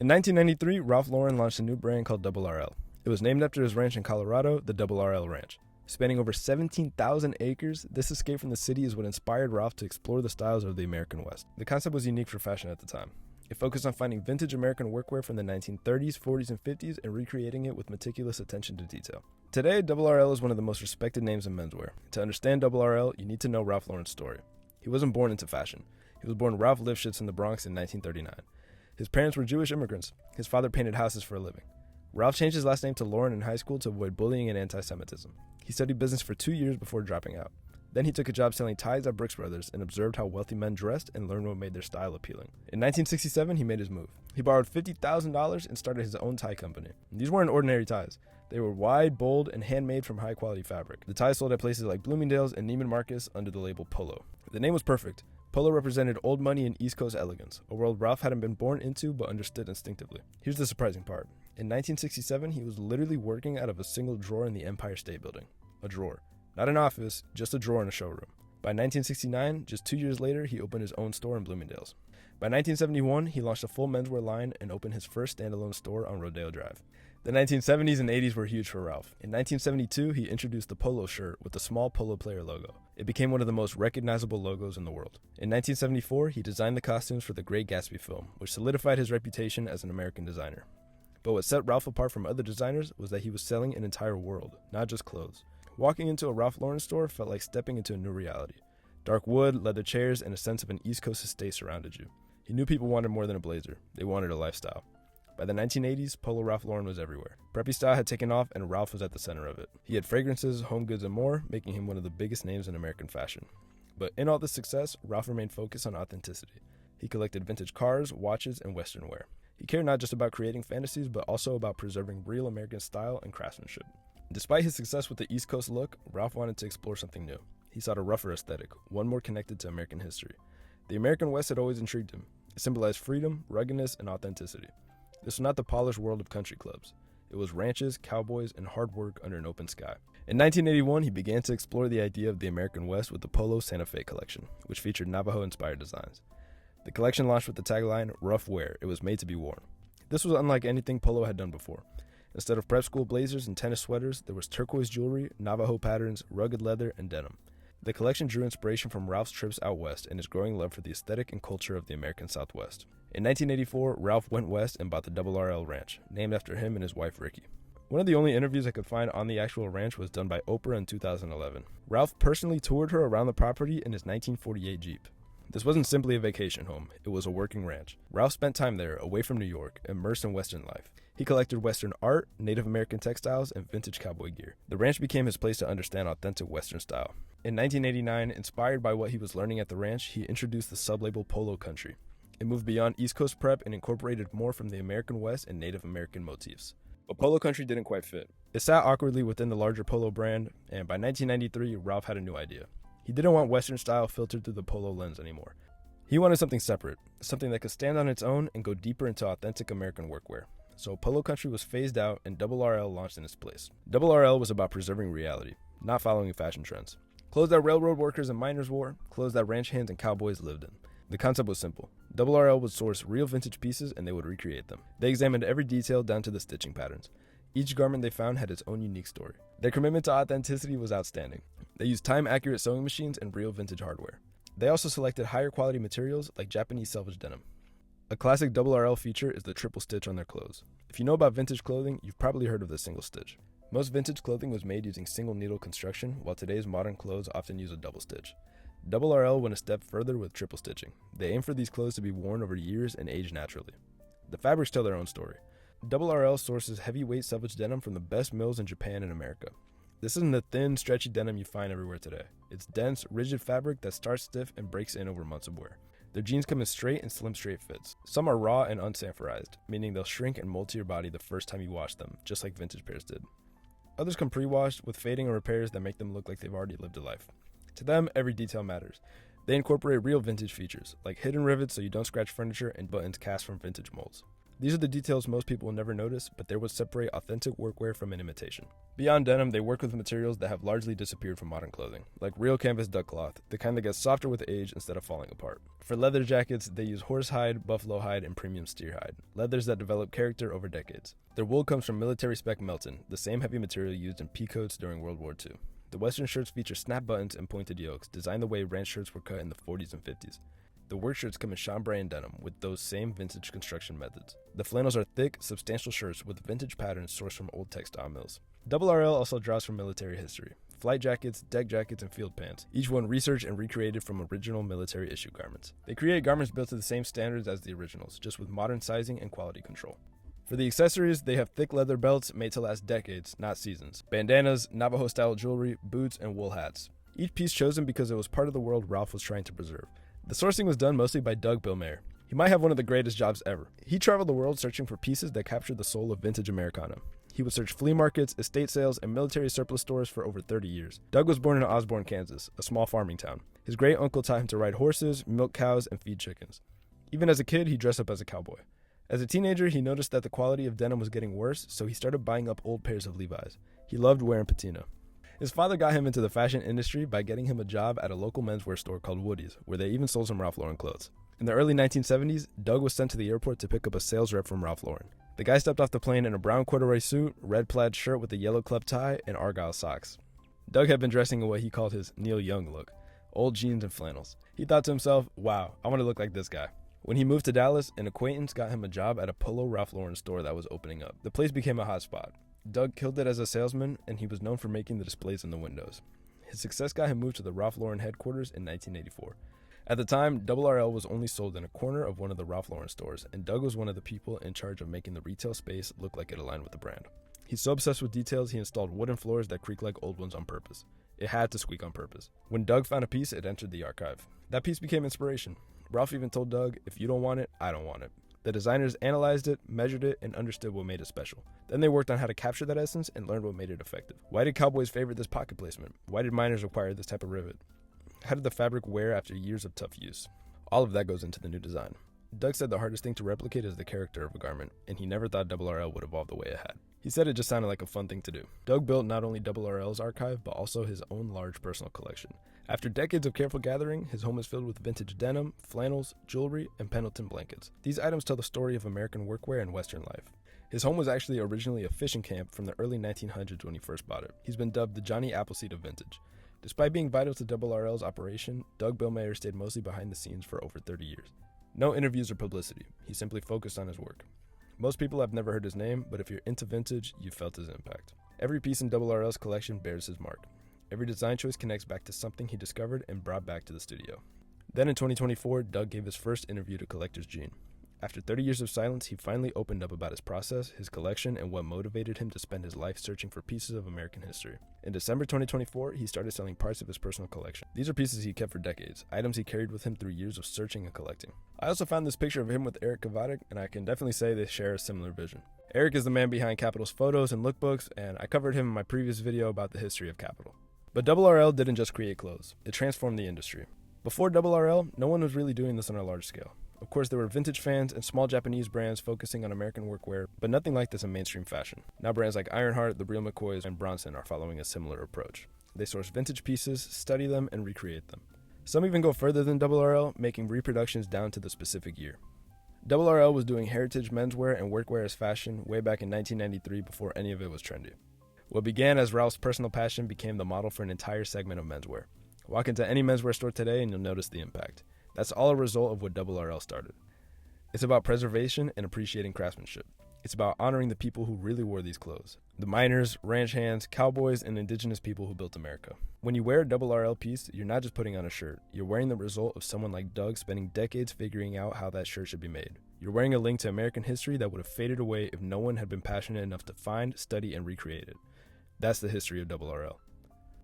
In 1993, Ralph Lauren launched a new brand called RRL. It was named after his ranch in Colorado, the RRL Ranch. Spanning over 17,000 acres, this escape from the city is what inspired Ralph to explore the styles of the American West. The concept was unique for fashion at the time. It focused on finding vintage American workwear from the 1930s, 40s, and 50s and recreating it with meticulous attention to detail. Today, RRL is one of the most respected names in menswear. To understand RRL, you need to know Ralph Lauren's story. He wasn't born into fashion. He was born Ralph Lifshitz in the Bronx in 1939. His parents were Jewish immigrants. His father painted houses for a living. Ralph changed his last name to Lauren in high school to avoid bullying and anti-Semitism. He studied business for 2 years before dropping out. Then he took a job selling ties at Brooks Brothers and observed how wealthy men dressed and learned what made their style appealing. In 1967, he made his move. He borrowed $50,000 and started his own tie company. These weren't ordinary ties. They were wide, bold, and handmade from high-quality fabric. The ties sold at places like Bloomingdale's and Neiman Marcus under the label Polo. The name was perfect. Polo represented old money and East Coast elegance, a world Ralph hadn't been born into but understood instinctively. Here's the surprising part. In 1967, he was literally working out of a single drawer in the Empire State Building. A drawer. Not an office, just a drawer in a showroom. By 1969, just 2 years later, he opened his own store in Bloomingdale's. By 1971, he launched a full menswear line and opened his first standalone store on Rodeo Drive. The 1970s and 80s were huge for Ralph. In 1972, he introduced the Polo shirt with the small Polo player logo. It became one of the most recognizable logos in the world. In 1974, he designed the costumes for the Great Gatsby film, which solidified his reputation as an American designer. But what set Ralph apart from other designers was that he was selling an entire world, not just clothes. Walking into a Ralph Lauren store felt like stepping into a new reality. Dark wood, leather chairs, and a sense of an East Coast estate surrounded you. He knew people wanted more than a blazer. They wanted a lifestyle. By the 1980s, Polo Ralph Lauren was everywhere. Preppy style had taken off, and Ralph was at the center of it. He had fragrances, home goods, and more, making him one of the biggest names in American fashion. But in all this success, Ralph remained focused on authenticity. He collected vintage cars, watches, and Western wear. He cared not just about creating fantasies, but also about preserving real American style and craftsmanship. Despite his success with the East Coast look, Ralph wanted to explore something new. He sought a rougher aesthetic, one more connected to American history. The American West had always intrigued him. It symbolized freedom, ruggedness, and authenticity. This was not the polished world of country clubs. It was ranches, cowboys, and hard work under an open sky. In 1981, he began to explore the idea of the American West with the Polo Santa Fe collection, which featured Navajo-inspired designs. The collection launched with the tagline, "Rough wear, it was made to be worn." This was unlike anything Polo had done before. Instead of prep school blazers and tennis sweaters, there was turquoise jewelry, Navajo patterns, rugged leather, and denim. The collection drew inspiration from Ralph's trips out west and his growing love for the aesthetic and culture of the American Southwest. In 1984, Ralph went west and bought the RRL Ranch, named after him and his wife Ricky. One of the only interviews I could find on the actual ranch was done by Oprah in 2011. Ralph personally toured her around the property in his 1948 Jeep. This wasn't simply a vacation home, it was a working ranch. Ralph spent time there, away from New York, immersed in Western life. He collected Western art, Native American textiles, and vintage cowboy gear. The ranch became his place to understand authentic Western style. In 1989, inspired by what he was learning at the ranch, he introduced the sublabel Polo Country. It moved beyond East Coast prep and incorporated more from the American West and Native American motifs. But Polo Country didn't quite fit. It sat awkwardly within the larger Polo brand, and by 1993, Ralph had a new idea. He didn't want Western style filtered through the Polo lens anymore. He wanted something separate, something that could stand on its own and go deeper into authentic American workwear. So Polo Country was phased out and RRL launched in its place. RRL was about preserving reality, not following fashion trends. Clothes that railroad workers and miners wore, clothes that ranch hands and cowboys lived in. The concept was simple. RRL would source real vintage pieces and they would recreate them. They examined every detail down to the stitching patterns. Each garment they found had its own unique story. Their commitment to authenticity was outstanding. They used time-accurate sewing machines and real vintage hardware. They also selected higher quality materials like Japanese selvage denim. A classic RRL feature is the triple stitch on their clothes. If you know about vintage clothing, you've probably heard of the single stitch. Most vintage clothing was made using single needle construction, while today's modern clothes often use a double stitch. RRL went a step further with triple stitching. They aim for these clothes to be worn over years and age naturally. The fabrics tell their own story. RRL sources heavyweight selvage denim from the best mills in Japan and America. This isn't the thin, stretchy denim you find everywhere today. It's dense, rigid fabric that starts stiff and breaks in over months of wear. Their jeans come in straight and slim straight fits. Some are raw and unsanforized, meaning they'll shrink and mold to your body the first time you wash them, just like vintage pairs did. Others come pre-washed with fading and repairs that make them look like they've already lived a life. To them, every detail matters. They incorporate real vintage features, like hidden rivets so you don't scratch furniture and buttons cast from vintage molds. These are the details most people will never notice, but they're what separate authentic workwear from an imitation. Beyond denim, they work with materials that have largely disappeared from modern clothing, like real canvas duck cloth, the kind that gets softer with age instead of falling apart. For leather jackets, they use horsehide, buffalo hide, and premium steer hide, leathers that develop character over decades. Their wool comes from military-spec Melton, the same heavy material used in peacoats during World War II. The Western shirts feature snap buttons and pointed yokes, designed the way ranch shirts were cut in the 40s and 50s. The work shirts come in chambray and denim, with those same vintage construction methods. The flannels are thick, substantial shirts with vintage patterns sourced from old textile mills. RRL also draws from military history. Flight jackets, deck jackets, and field pants, each one researched and recreated from original military issue garments. They create garments built to the same standards as the originals, just with modern sizing and quality control. For the accessories, they have thick leather belts made to last decades, not seasons, bandanas, Navajo-style jewelry, boots, and wool hats. Each piece chosen because it was part of the world Ralph was trying to preserve. The sourcing was done mostly by Doug Bihlmaier. He might have one of the greatest jobs ever. He traveled the world searching for pieces that captured the soul of vintage Americana. He would search flea markets, estate sales, and military surplus stores for over 30 years. Doug was born in Osborne, Kansas, a small farming town. His great uncle taught him to ride horses, milk cows, and feed chickens. Even as a kid, he dressed up as a cowboy. As a teenager, he noticed that the quality of denim was getting worse, so he started buying up old pairs of Levi's. He loved wearing patina. His father got him into the fashion industry by getting him a job at a local menswear store called Woody's, where they even sold some Ralph Lauren clothes. In the early 1970s, Doug was sent to the airport to pick up a sales rep from Ralph Lauren. The guy stepped off the plane in a brown corduroy suit, red plaid shirt with a yellow club tie, and Argyle socks. Doug had been dressing in what he called his Neil Young look, old jeans and flannels. He thought to himself, wow, I want to look like this guy. When he moved to Dallas, an acquaintance got him a job at a Polo Ralph Lauren store that was opening up. The place became a hot spot. Doug killed it as a salesman, and he was known for making the displays in the windows. His success got him moved to the Ralph Lauren headquarters in 1984. At the time, RRL was only sold in a corner of one of the Ralph Lauren stores, and Doug was one of the people in charge of making the retail space look like it aligned with the brand. He's so obsessed with details, he installed wooden floors that creak like old ones on purpose. It had to squeak on purpose. When Doug found a piece, it entered the archive. That piece became inspiration. Ralph even told Doug, if you don't want it, I don't want it. The designers analyzed it, measured it, and understood what made it special. Then they worked on how to capture that essence and learned what made it effective. Why did cowboys favor this pocket placement? Why did miners require this type of rivet? How did the fabric wear after years of tough use? All of that goes into the new design. Doug said the hardest thing to replicate is the character of a garment, and he never thought RRL would evolve the way it had. He said it just sounded like a fun thing to do. Doug built not only RRL's archive, but also his own large personal collection. After decades of careful gathering, his home is filled with vintage denim, flannels, jewelry, and Pendleton blankets. These items tell the story of American workwear and Western life. His home was actually originally a fishing camp from the early 1900s when he first bought it. He's been dubbed the Johnny Appleseed of vintage. Despite being vital to RRL's operation, Doug Bihlmaier stayed mostly behind the scenes for over 30 years. No interviews or publicity. He simply focused on his work. Most people have never heard his name, but if you're into vintage, you've felt his impact. Every piece in RRL's collection bears his mark. Every design choice connects back to something he discovered and brought back to the studio. Then in 2024, Doug gave his first interview to Collector's Gene. After 30 years of silence, he finally opened up about his process, his collection, and what motivated him to spend his life searching for pieces of American history. In December 2024, he started selling parts of his personal collection. These are pieces he kept for decades, items he carried with him through years of searching and collecting. I also found this picture of him with Eric Kavadik, and I can definitely say they share a similar vision. Eric is the man behind Capital's photos and lookbooks, and I covered him in my previous video about the history of Capital. But RRL didn't just create clothes, it transformed the industry. Before RRL, no one was really doing this on a large scale. Of course, there were vintage fans and small Japanese brands focusing on American workwear, but nothing like this in mainstream fashion. Now brands like Ironheart, The Real McCoys, and Bronson are following a similar approach. They source vintage pieces, study them, and recreate them. Some even go further than RRL, making reproductions down to the specific year. RRL was doing heritage menswear and workwear as fashion way back in 1993 before any of it was trendy. What began as Ralph's personal passion became the model for an entire segment of menswear. Walk into any menswear store today and you'll notice the impact. That's all a result of what RRL started. It's about preservation and appreciating craftsmanship. It's about honoring the people who really wore these clothes. The miners, ranch hands, cowboys, and indigenous people who built America. When you wear a RRL piece, you're not just putting on a shirt. You're wearing the result of someone like Doug spending decades figuring out how that shirt should be made. You're wearing a link to American history that would have faded away if no one had been passionate enough to find, study, and recreate it. That's the history of RRL.